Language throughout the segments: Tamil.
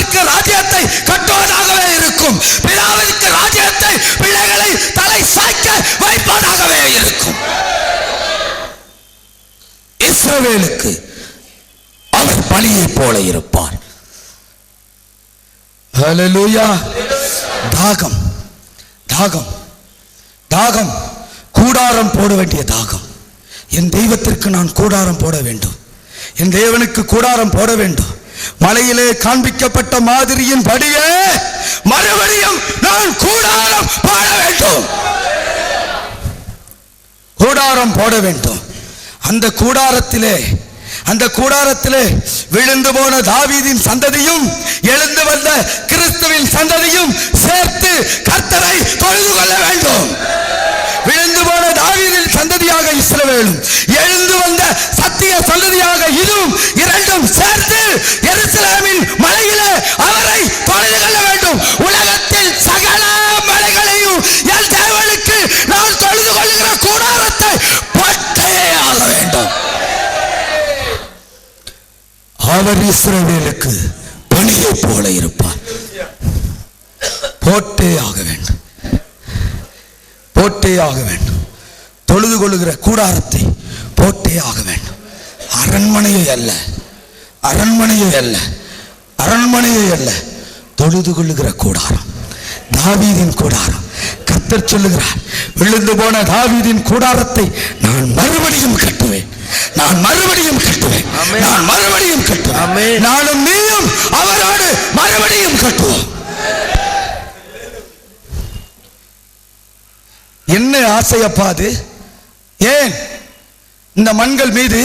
பிதாவிற்கு ராஜ்யத்தை கட்டுவதாகவே இருக்கும். பிதாவிற்கு ராஜ்யத்தை பிள்ளைகளை தலை சாய்க்க வைப்பதாகவே இருக்கும். இஸ்ரவேலுக்கு அவர் பலியை போல இருப்பார். ஹல்லேலூயா. தாகம் தாகம் தாகம், கூடாரம் போட வேண்டிய தாகம். என் தெய்வத்திற்கு நான் கூடாரம் போட வேண்டும், என் தேவனுக்கு கூடாரம் போட வேண்டும். மலையிலே காண்பிக்கப்பட்ட மாதிரியின் படியே மறுபடியும் நான் கூடாரம் போட வேண்டும், கூடாரம் போட வேண்டும். அந்த கூடாரத்திலே விழுந்து போன தாவீதின் சந்ததியும் எழுந்து வந்த கிறிஸ்துவின் சந்ததியும் சேர்த்து கர்த்தரை தொழுது கொள்ள வேண்டும். விழுந்து போன தாவீதின் சந்ததியாக இஸ்ரவேலும், எழுந்து வந்த சத்திய சந்ததியாக இதுவும், இரண்டும் சேர்த்து எருசலேமின் மலையிலே அவரை தொழுது கொள்ள வேண்டும். உலகத்தில் சகல மலைகளையும் என் தேவனுக்கு நான் தொழுது கொள்ளுகிற கூடாரத்தை போட்டே ஆக வேண்டும். அவர் இஸ்ரவேலுக்கு பணியை போல இருப்பார். போட்டே ஆக வேண்டும், போட்டே ஆக வேண்டும். தொழுது கொள்ளுகிற கூடாரத்தை போட்டே ஆக வேண்டும். அரண்மனையை அல்ல, அரண்மனையை அல்ல, அரண்மனையை அல்ல, தொழுது கொள்ளுகிற கூடாரம், தாவீதின் கூடாரம். கர்த்தர் சொல்லுகிறார், விழுந்து போன தாவீதின் கூடாரத்தை நான் மறுபடியும் கட்டுவேன், நான் மறுபடியும் கட்டுவேன், நான் மறுபடியும் கட்டுவேன். நானும் நீயும் அவரோடு மறுபடியும் கட்டுவோம். என்ன ஆசையப்பா அது? ஏன் இந்த மண்கள் மீது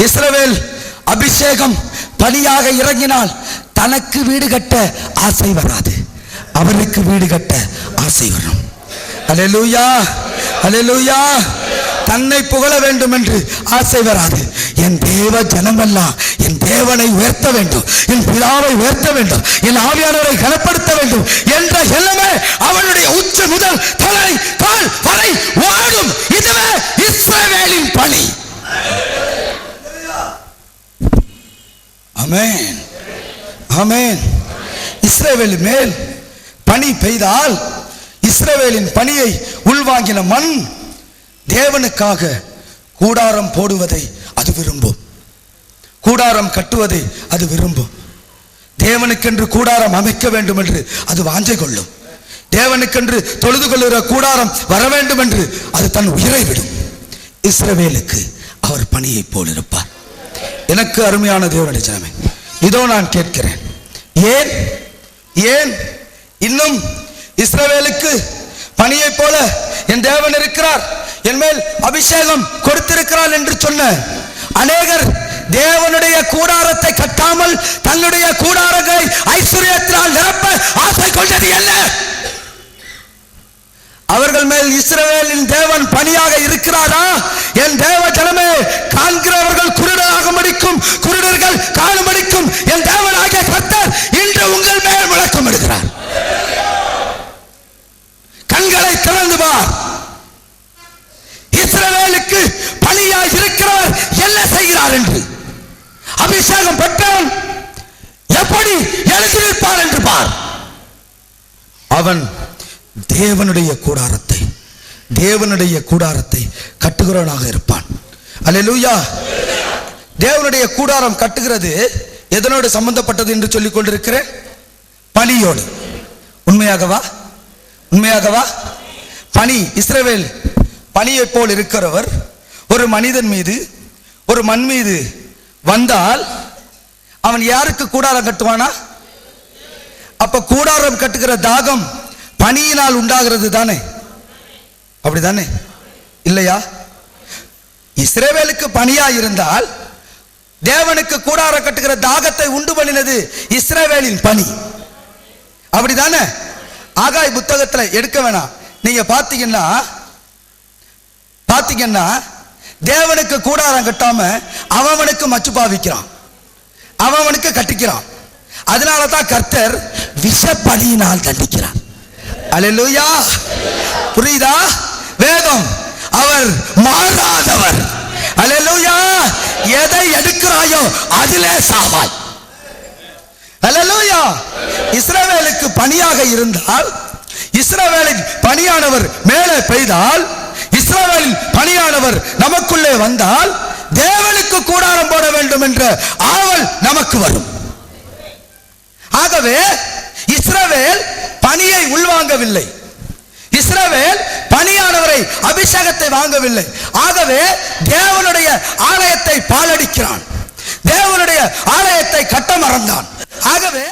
இஸ்ரவேல் அபிஷேகம் பலியாக இறங்கினால் தனக்கு வீடு கட்ட ஆசை வராது, அவருக்கு வீடு கட்ட ஆசை வரும். அல்லேலூயா, அல்லேலூயா. தன்னை புகழ வேண்டும் என்று ஆசை வராது. என் தேவ ஜனமெல்லாம் என் தேவனை உயர்த்த வேண்டும், என் பிதாவை உயர்த்த வேண்டும், என் ஆவியானவரை கனப்படுத்த வேண்டும் என்ற எண்ணமே அவனுடைய உச்ச முதல் தலை கால் வரை ஓடும். இதுவே இஸ்ரவேலின் பணி. ஆமென், ஆமென். இஸ்ரவேல் மேல் பனி பெய்தால் இஸ்ரவேலின் பணியை உள்வாங்கின மண் தேவனுக்காக கூடாரம் போடுவதை அது விரும்பும், கூடாரம் கட்டுவதை அது விரும்பும். தேவனுக்கென்று கூடாரம் அமைக்க வேண்டும் என்று அது வாஞ்சை கொள்ளும். தேவனுக்கென்று தொழுது கொள்ளுகிற கூடாரம் வர வேண்டும் என்று அது தன் உயிரை விடும். இஸ்ரவேலுக்கு அவர் பணியை போல் இருப்பார். எனக்கு அருமையான தேவனுடைய ஜனமே, இதோ நான் கேட்கிறேன், ஏன் ஏன் இன்னும் இஸ்ரவேலுக்கு பணியை போல என் தேவன் இருக்கிறார், என் மேல் அபிஷேகம் கொடுத்திருக்கிறார் என்று சொன்ன அநேகர் தேவனுடைய கூடாரத்தை கட்டாமல் தன்னுடைய கூடாரங்களை ஐஸ்வர்யத்தினால் நிரப்ப ஆசை கொண்டது என்ன? அவர்கள் மேல் இஸ்ரவேலின் தேவன் பணியாக இருக்கிறாரா? என் தேவ ஜனமே, காண்கிறவர்கள் குருடராக முடிக்கும், குருடர்கள் காணும்படிக்கும் என் தேவனாகிய கர்த்தர் இன்று உங்கள் மேல் முழக்கம் எடுக்கிறார். கண்களை திறந்து பார். இஸ்ரவேலுக்கு பணியாய் இருக்கிறவர் என்ன செய்கிறார் என்று, அபிஷேகம் பெற்றவன் எப்படி எழுந்திருப்பார் என்று பார். அவன் தேவனுடைய கூடாரத்தை கட்டுகிறவனாக இருப்பான். அல்லேலூயா. தேவனுடைய கூடாரம் கட்டுகிறது எதனோடு சம்பந்தப்பட்டது என்று சொல்லிக் கொண்டிருக்கிறேன்? பணியோடு. உண்மையாகவா? உண்மையாகவா? பணி. இஸ்ரவேல் பணியை போல் இருக்கிறவர் ஒரு மனிதன் மீது, ஒரு மண் மீது வந்தால் அவன் யாருக்கு கூடாரம் கட்டுவானா? அப்ப கூடாரம் கட்டுகிற தாகம் பணியினால் உண்டாகிறது தானே? அப்படிதானே? இல்லையா? இஸ்ரவேலுக்கு பணியா இருந்தால் தேவனுக்கு கூடாரம் கட்டுகிற தாகத்தை உண்டு பண்ணினது இஸ்ரவேலின் பணி. அப்படிதானே? ஆகாய் புத்தகத்துல எடுக்க வேணாம், நீங்க பாத்தீங்கன்னா தேவனுக்கு கூடாரம் கட்டாம அவனுக்கு மச்சு பாவிக்கிறான், அவனுக்கு கட்டிக்கிறான். அதனாலதான் கர்த்தர் விஷப்பணியினால் தண்டிக்கிறார். அல்லேலூயா. புரியுதா? வேதம் அவர் மாறாதவர். அல்லேலூயா. எதை எடுக்கிறாயோ அதிலே சாவாய். அல்லேலூயா. இஸ்ரவேலுக்கு பனியாக இருந்தால், இஸ்ரவேலின் பனியானவர் மேலே பெய்தால், இஸ்ரவேலின் பனியானவர் நமக்குள்ளே வந்தால், தேவனுக்கு கூடாரம் போட வேண்டும் என்ற ஆவல் நமக்கு வரும். ஆகவே இஸ்ரவேல் பனியை உள்வாங்கவில்லை, இஸ்ரவேல் பனியானவரை அபிஷேகத்தை வாங்கவில்லை. ஆகவே தேவனுடைய ஆலயத்தை பாழடிக்கிறான், தேவனுடைய ஆலயத்தை கட்ட மறந்தான். ஆகவே